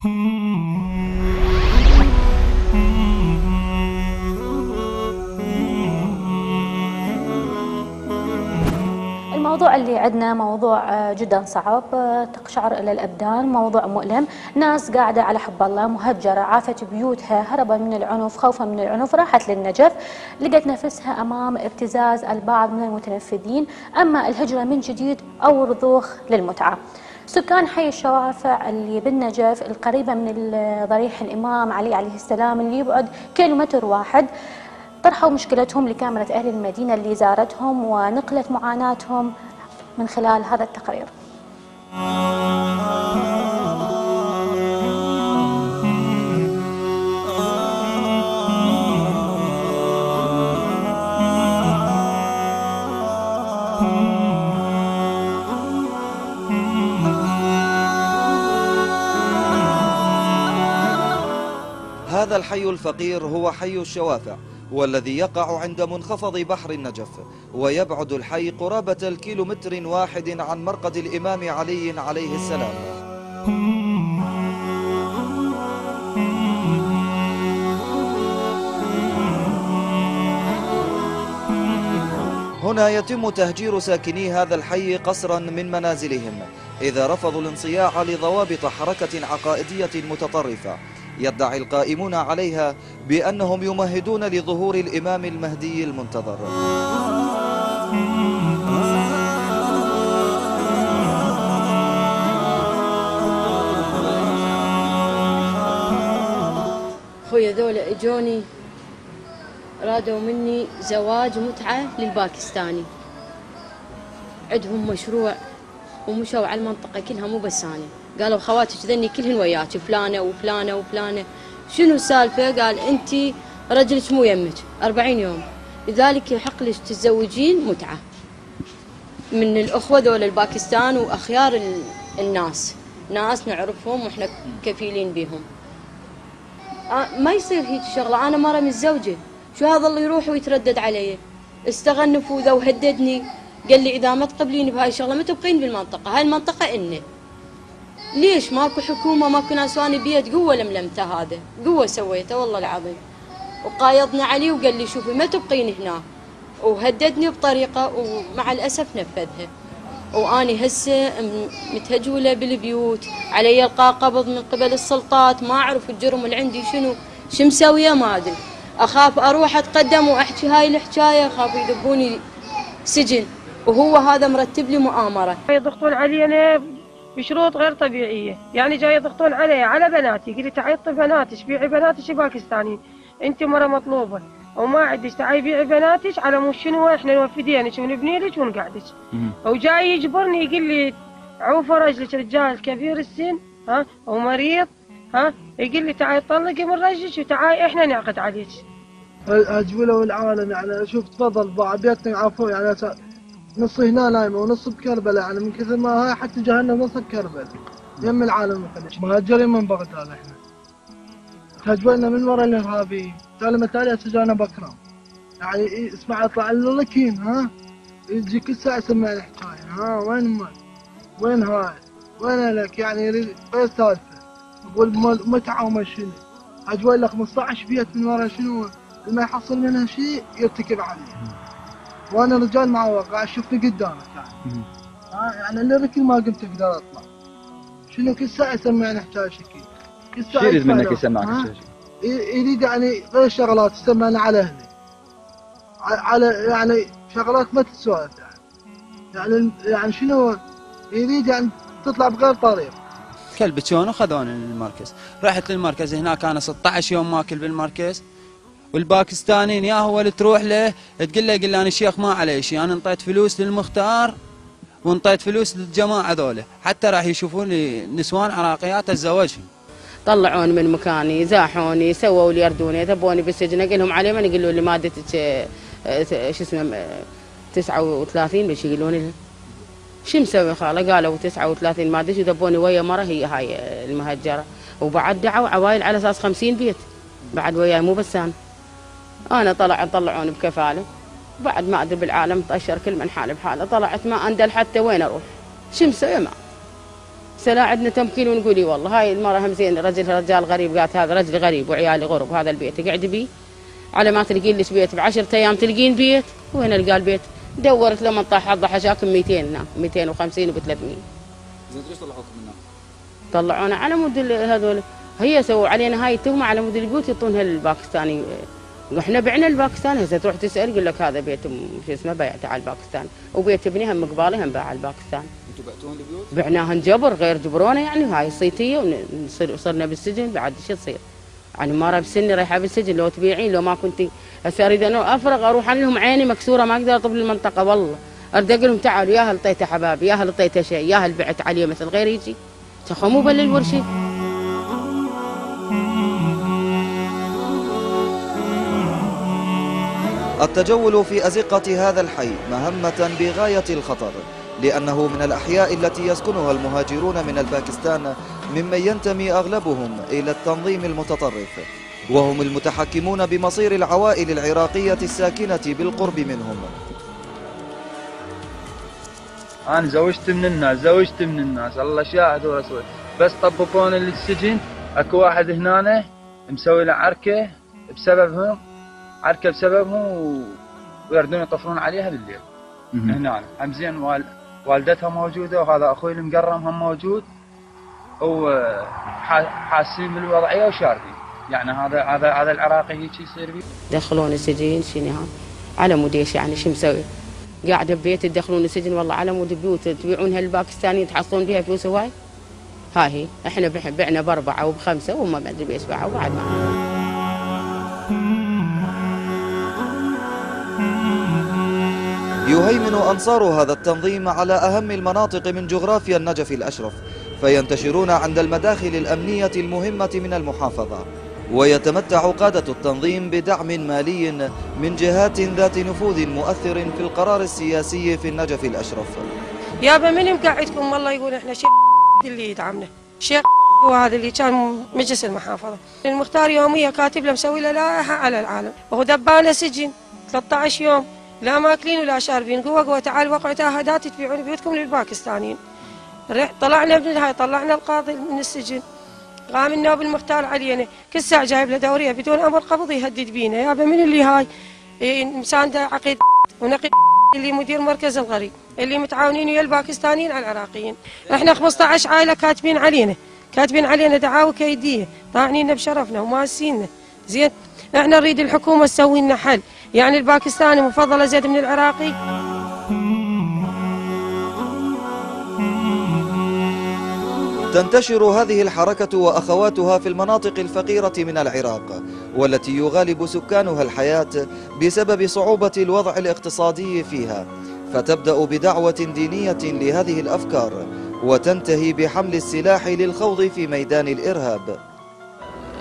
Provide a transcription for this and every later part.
الموضوع اللي عندنا موضوع جدا صعب، تقشعر إلى الأبدان، موضوع مؤلم. ناس قاعدة على حب الله، مهجرة، عافت بيوتها، هربا من العنف، خوفا من العنف، راحت للنجف، لقت نفسها أمام ابتزاز البعض من المتنفذين، أما الهجرة من جديد أو رضوخ للمتعة. سكان حي الشوافع اللي بالنجف القريبة من ضريح الإمام علي عليه السلام اللي يبعد كيلومتر واحد، طرحوا مشكلتهم لكاميرا أهل المدينة اللي زارتهم ونقلت معاناتهم من خلال هذا التقرير. هذا الحي الفقير هو حي الشوافع، والذي يقع عند منخفض بحر النجف، ويبعد الحي قرابة الكيلومتر واحد عن مرقد الإمام علي عليه السلام. هنا يتم تهجير ساكني هذا الحي قسرا من منازلهم إذا رفضوا الانصياع لضوابط حركة عقائدية متطرفة يدعي القائمون عليها بأنهم يمهدون لظهور الإمام المهدي المنتظر. خويا ذولا اجوني رادوا مني زواج متعة للباكستاني، عندهم مشروع ومشوا على المنطقة كلها مو بس أنا، قالوا خواتك ذني كلهن وياك فلانة وفلانة وفلانة. شنو السالفة؟ قال أنت رجلك مو يمك 40 يوم، لذلك يحق لك تتزوجين متعة من الأخوة ذولا الباكستان وأخيار الناس، ناس نعرفهم وإحنا كفيلين بهم. ما يصير هيك شغلة، أنا مرة متزوجة، شو هذا اللي يروح ويتردد علي؟ استغل نفوذه وهددني، قال لي إذا ما تقبليني بهاي الشغلة ما تبقين بالمنطقة، هاي المنطقة إني. ليش ماكو حكومة، ماكو ناس، واني بيد قوة لملمته، هذا قوة سويته والله العظيم. وقايضنا علي وقال لي شوفي ما تبقين هنا، وهددني بطريقة ومع الأسف نفذها. واني هسه متهجولة بالبيوت، علي القى قبض من قبل السلطات، ما اعرف الجرم اللي عندي شو مسويه ما ادري. اخاف اروح اتقدم واحكي هاي الحكايه، اخاف يذبوني سجن، وهو هذا مرتب لي مؤامره. يضغطون علينا بشروط غير طبيعيه، يعني جاي يضغطون علي على بناتي، قلت لي تعي طي بناتك، بيعي بناتك باكستانيين، انت مره مطلوبه وما عندك، تعي بيعي بناتك على مو شنو، احنا نوفدينك ونبني لك ونقعدك. وجاي يجبرني يقول لي عوفه رجلك، رجال كبير السن ها ومريض ها، يقول لي تعي طلقي من رجلك وتعاي احنا نعقد عليك. اجولوا العالم يعني اشوف تفضل بيتنا عفوا يعني نص هنا نايمه ونص بكربلاء، يعني من كثر ما هاي حتى جهنم نص بكربلاء يم العالم الخليج. مهاجرين من بغداد احنا، تهجولنا من وراء الارهابيين، سالمت علي سجانا بكرام، يعني اسمع يطلع اللكين ها، يجي كل ساعه يسمعني حكايه ها وين امك؟ وين هاي؟ وين لك؟ يعني يريد غير سالفه، يقول متعه وما شنو، اجول له 15 بيت من ورا شنو؟ ما يحصل منها شيء يرتكب عليه. وانا رجال معوق قاعد اشوفني قدامك يعني اللي ركل ما قمت اقدر اطلع. شنو كل ساعه يسمعني حكايه شكل، كل ساعه يريد منك يسمعك حكايه؟ يريد يعني غير شغلات يسمعني على اهلي، على يعني شغلات ما تتسولف يعني شنو يريد يعني تطلع بغير طريق. كلب شلون خذوني للمركز، رحت للمركز هناك انا 16 يوم ماكل بالمركز، والباكستانيين يا هو اللي تروح له تقول له قل لي انا شيخ ما علي شيء، انا انطيت فلوس للمختار وانطيت فلوس للجماعه ذولا حتى راح يشوفون لي نسوان عراقيات اتزوجهم. طلعوني من مكاني، زاحوني، سووا لي يردوني، ذبوني بالسجن، اقول لهم علي من يقولوا لي مادتك شو اسمه 39 بش يقولون لي شو مسوي خاله؟ قالوا 39 مادتي وذبوني ويا مره هي هاي المهجره، وبعد دعوا عوايل على اساس 50 بيت بعد وياي مو بس انا طلعوني بكفاله، بعد ما ادري بالعالم طشر كل من حاله بحاله، طلعت ما اندل حتى وين اروح، شو مسوي؟ ما عندنا تمكين ونقول اي والله هاي المرة هم زين رجال غريب، قالت هذا رجل غريب وعيالي غرب وهذا البيت قاعد بيه، على ما تلقين لك بيت ب10 ايام تلقين بيت. وين القى البيت؟ دورت لما طاح حظ حشاكم 200 هناك 250 وب 300. زين ليش طلعوكم منها؟ طلعونا على مود هذول، هي سووا علينا هاي التهمه على مود البيوت يعطونها للباكستاني. احنا بعنا الباكستان، هسه تروح تسال يقول لك هذا بيت شو اسمه بعته على الباكستان، وبيت ابني هم قبالي هم باع على الباكستان. انتم بعتوهم البيوت؟ بعناهن جبر غير جبرونا يعني، هاي صيتيه وصرنا بالسجن بعد شو تصير؟ يعني مره بسني رايحه بالسجن، لو تبيعين لو ما كنتي هسه اريد انه افرغ اروح لهم عيني مكسوره ما اقدر اطب المنطقه والله، اريد اقول لهم تعالوا يا هل طيته حبابي يا هل طيته شيء يا هل بعت عليه مثل غير يجي تخموا بالورشي. التجول في أزقة هذا الحي مهمة بغاية الخطر، لأنه من الأحياء التي يسكنها المهاجرون من الباكستان ممن ينتمي أغلبهم إلى التنظيم المتطرف، وهم المتحكمون بمصير العوائل العراقية الساكنة بالقرب منهم. أنا زوجت من الناس الله شاهد ورسول، بس طبقوني للسجن. أكو واحد هنا مسوي له عركة بسببهم ويردون يطفرون عليها بالليل. هنا هم زين والدتها موجودة وهذا أخوي المقرم هم موجود وحاسين بالوضعية وشاردين. يعني هذا العراقي هيك يصير بيه. دخلوني السجن شنو هذا؟ على مود ايش يعني شو مسوي؟ قاعدة ببيت تدخلون السجن والله على مود بيوت تبيعونها للباكستانيين تحصلون بها فلوس هواي. ها هي احنا بعنا ب4 وب5 وهم ما ادري بيش باعوا بعد ما. يهيمن أنصار هذا التنظيم على أهم المناطق من جغرافيا النجف الأشرف، فينتشرون عند المداخل الأمنية المهمة من المحافظة، ويتمتع قادة التنظيم بدعم مالي من جهات ذات نفوذ مؤثر في القرار السياسي في النجف الأشرف. يابا من مقعدكم والله يقول احنا شيخ اللي يدعمنا، شيخ هو هذا اللي كان مجلس المحافظة المختار يومية كاتب له مسوي له لائحة على العالم، وهو دبانه سجن 13 يوم لا ماكلين ولا شاربين. قوة تعال وقعوا تعهدات تبيعون بيوتكم للباكستانيين. طلعنا بالنهاية طلعنا القاضي من السجن، قام النائب المختار علينا كل ساعة جايب له دورية بدون أمر قبض يهدد بينا. يابا من اللي هاي مسانده عقيد ونقيد اللي مدير مركز الغريب اللي متعاونين ويا الباكستانيين على العراقيين. احنا 15 عائلة كاتبين علينا دعاوى كيدية طاعنينا بشرفنا وماسينا. زين احنا نريد الحكومة تسوي لنا حل، يعني الباكستاني مفضل زيد من العراقي. تنتشر هذه الحركة وأخواتها في المناطق الفقيرة من العراق، والتي يغالب سكانها الحياة بسبب صعوبة الوضع الاقتصادي فيها، فتبدأ بدعوة دينية لهذه الأفكار وتنتهي بحمل السلاح للخوض في ميدان الإرهاب.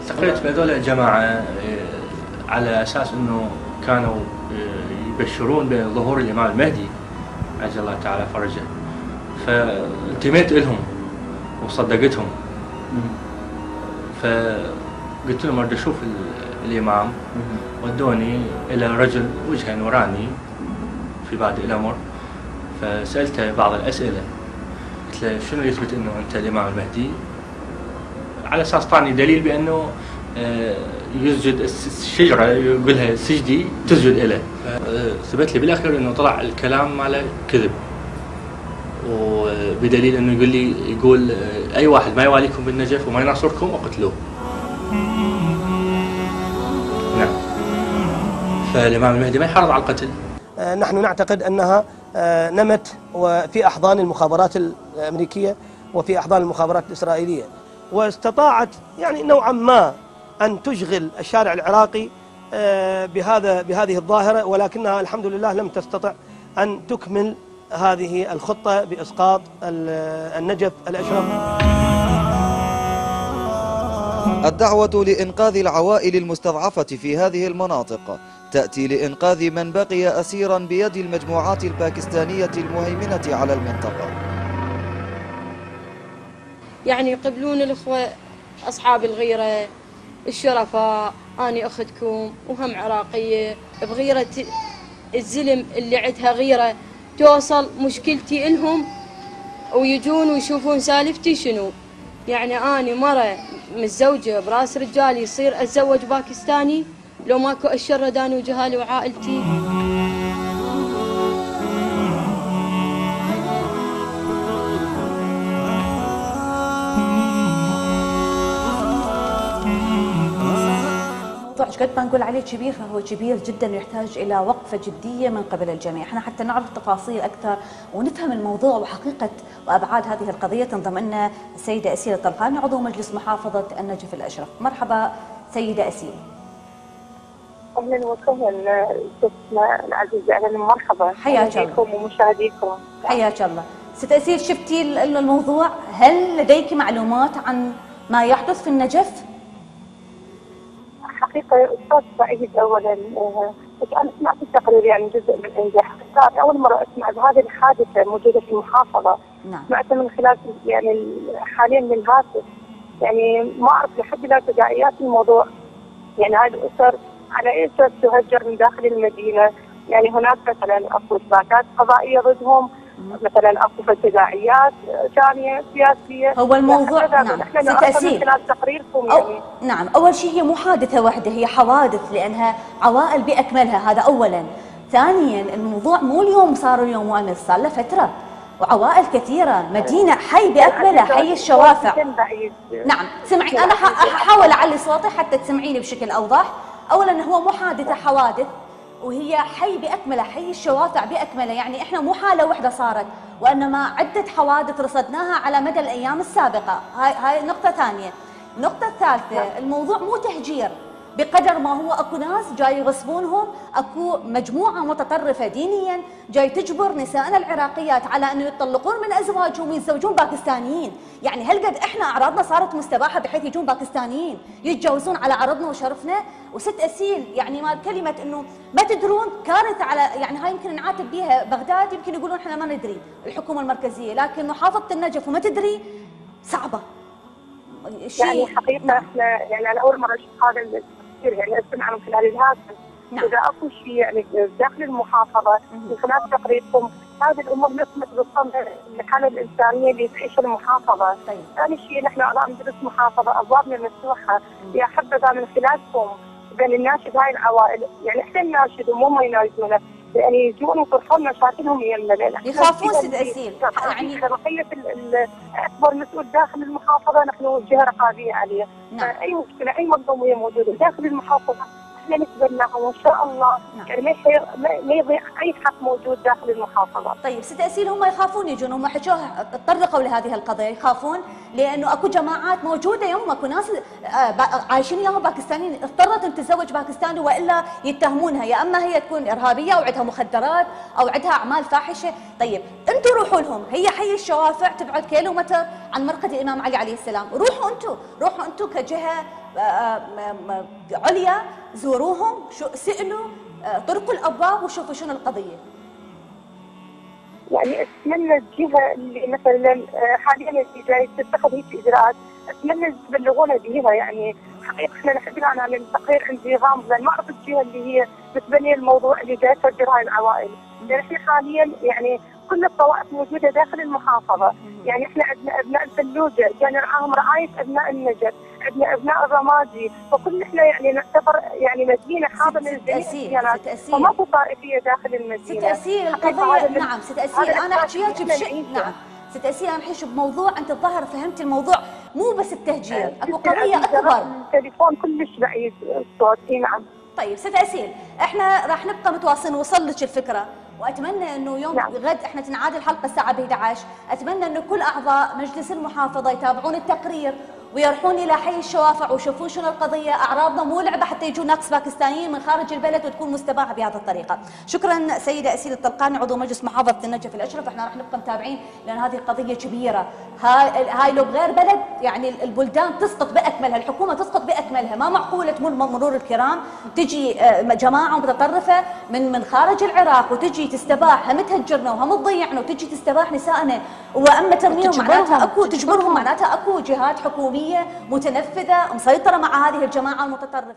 التقيت بهذول الجماعة على أساس أنه كانوا يبشرون بظهور الإمام المهدي عجل الله تعالى فرجه، فانتميت لهم وصدقتهم. فقلت لهم أريد أشوف الإمام، ودوني إلى رجل وجهه نوراني في بادئ الأمر، فسألته بعض الأسئلة قلت له شنو يثبت أنه أنت الإمام المهدي، على أساس طعني دليل بأنه يسجد الشجرة يقولها سجدي تسجد إله. ثبت لي بالأخير أنه طلع الكلام ماله كذب، وبدليل أنه يقول أي واحد ما يواليكم بالنجف وما يناصركم اقتلوه. نعم. فالإمام المهدي ما يحرض على القتل. نحن نعتقد أنها نمت وفي أحضان المخابرات الأمريكية وفي أحضان المخابرات الإسرائيلية، واستطاعت يعني نوعا ما أن تشغل الشارع العراقي بهذه الظاهرة، ولكنها الحمد لله لم تستطع أن تكمل هذه الخطة بإسقاط النجف الأشرف. الدعوة لإنقاذ العوائل المستضعفة في هذه المناطق تأتي لإنقاذ من بقي أسيرا بيد المجموعات الباكستانية المهيمنة على المنطقة. يعني يقبلون الأخوة أصحاب الغيرة الشرفاء، أنا أختكم وهم عراقية بغيرة الزلم اللي عندها غيرة توصل مشكلتي إلهم ويجون ويشوفون سالفتي شنو. يعني أنا مرة متزوجة براس رجالي يصير أتزوج باكستاني لو ماكو أشرد أنا وجهالي وعائلتي؟ موضوع قد ما نقول عليه كبير فهو كبير جدا ويحتاج الى وقفه جديه من قبل الجميع، احنا حتى نعرف تفاصيل اكثر ونفهم الموضوع وحقيقه وابعاد هذه القضيه. تنضم لنا السيده اسيل الطلقاني عضو مجلس محافظه النجف الاشرف. مرحبا سيده اسيل. اهلا وسهلا ستنا العزيزه، اهلا مرحبا. حياك الله. بكم ومشاهديكم. حياك الله. ست اسيل، شفتي الموضوع، هل لديك معلومات عن ما يحدث في النجف؟ حقيقة أستاذ سعيد، أولا أنا سمعت التقرير يعني جزء من عنده. حقيقة أول مرة أسمع بهذه الحادثة موجودة في المحافظة. نعم. سمعتها من خلال يعني حاليا من الهاتف، يعني ما أعرف لحد الآن تداعيات الموضوع. يعني هذه الأسر على أي أساس تهجر من داخل المدينة؟ يعني هناك مثلا أكو إثباتات قضائية ضدهم، مثلا اكو تداعيات ثانيه سياسيه. هو الموضوع نعم ست اسيل خلال تقريركم يعني. نعم، اول شيء هي مو حادثه واحده، هي حوادث لانها عوائل باكملها، هذا اولا. ثانيا الموضوع مو اليوم صار اليوم وامس، صار له فتره وعوائل كثيره، مدينه حي باكملها، حي الشوافع. نعم سمعي، انا حاول اعلي صوتي حتى تسمعيني بشكل اوضح. اولا هو مو حادثه، حوادث، وهي حي باكمله، حي الشوافع باكمله، يعني احنا مو حاله واحده صارت، وانما عده حوادث رصدناها على مدى الايام السابقه. هاي نقطه ثانيه. النقطه الثالثه، الموضوع مو تهجير بقدر ما هو اكو ناس جاي يغصبونهم، اكو مجموعه متطرفه دينيا جاي تجبر نسائنا العراقيات على انه يطلقون من ازواجهم ويتزوجون باكستانيين. يعني هل قد احنا اعراضنا صارت مستباحه بحيث يجون باكستانيين يتجوزون على عرضنا وشرفنا؟ وست اسيل يعني ما كلمه انه ما تدرون كارثه، على يعني هاي يمكن نعاتب بها بغداد، يمكن يقولون احنا ما ندري الحكومه المركزيه، لكن محافظه النجف وما تدري صعبه. يعني حقيقه احنا يعني انا اول مره اشوف هذا التفسير، يعني اسمع من خلال الهاتف. نعم. اذا اكو شيء يعني داخل المحافظه من خلال تقريركم، هذه الامور نسمت بالصمت الحاله الانسانيه اللي تعيشها المحافظه. طيب. ثاني شيء نحن اعضاء مجلس محافظه ابوابنا مفتوحه، يا حبذا من خلالكم بين الناشد هاي العوائل، يعني احنا نناشد ومو ما يناشدونا، يعني يجون يطرحون مشاكلهم يمنا. يخافون ست اسيل، يعني رقيه اكبر مسؤول داخل المحافظه، نحن جهه رقابيه عليه. نعم. اي مشكله اي منظومه موجوده داخل المحافظه احنا نتبناها وان شاء الله. نعم. يعني ما يضيع اي حق موجود داخل المحافظه. طيب ست اسيل، هم يخافون يجون، هم حكوها تطرقوا لهذه القضيه، يخافون لانه اكو جماعات موجوده يوم اكو ناس عايشين ياهم باكستانيين اضطرت ان تتزوج باكستاني والا يتهمونها، يا اما هي تكون ارهابيه او عندها مخدرات او عندها اعمال فاحشه. طيب انتم روحوا لهم، هي حي الشوافع تبعد كيلومتر عن مرقد الامام علي عليه السلام، روحوا انتم كجهه عليا، زوروهم، سألوا، طرقوا الابواب وشوفوا شنو القضيه. يعني اتمنى الجهه اللي مثلا حاليا اللي جاي تتخذ هيك اجراءات، اتمنى تبلغونا بها. يعني حقيقه احنا نحب نعمل التقرير عندي غامض، لان ما اعرف الجهه اللي هي متبنيه الموضوع اللي جاي تفجر هاي العوائل. يعني احنا حاليا يعني كل الطوائف موجوده داخل المحافظه، يعني احنا عندنا ابناء الفلوجه جاي نرعاهم رعايه ابناء النجف، عندنا ابناء الرمادي، فكل احنا يعني نعتبر يعني مدينه حاضنه للجميع، فماكو طائفيه داخل المدينه. ست اسيل القضيه نعم ست اسيل انا احكيك بشيء. نعم ست اسيل انا احكيك بموضوع انت الظاهر فهمتي الموضوع، مو بس التهجير، اكو قضيه اكبر. التليفون كلش بعيد الصوت. اي نعم. طيب ست اسيل، احنا راح نبقى متواصلين نوصل لك الفكره، واتمنى انه يوم نعم. غد احنا تنعاد الحلقه الساعه 11، اتمنى انه كل اعضاء مجلس المحافظه يتابعون التقرير ويروحون الى حي الشوافع ويشوفون شنو القضيه. اعراضنا مو لعبه حتى يجون ناقص باكستانيين من خارج البلد وتكون مستباحه بهذه الطريقه. شكرا سيده اسيل الطلقاني عضو مجلس محافظه النجف الاشرف، احنا راح نبقى متابعين لان هذه قضيه كبيره. هاي لو بغير بلد يعني البلدان تسقط باكملها، الحكومه تسقط باكملها، ما معقوله تمر مرور الكرام تجي جماعه متطرفه من خارج العراق وتجي تستباح، هم تهجرنا وهم تضيعنا وتجي تستباح نسائنا واما ترميهم، معناتها اكو تجبرهم، معناتها اكو جهات حكوميه متنفذة مسيطرة مع هذه الجماعة المتطرفة.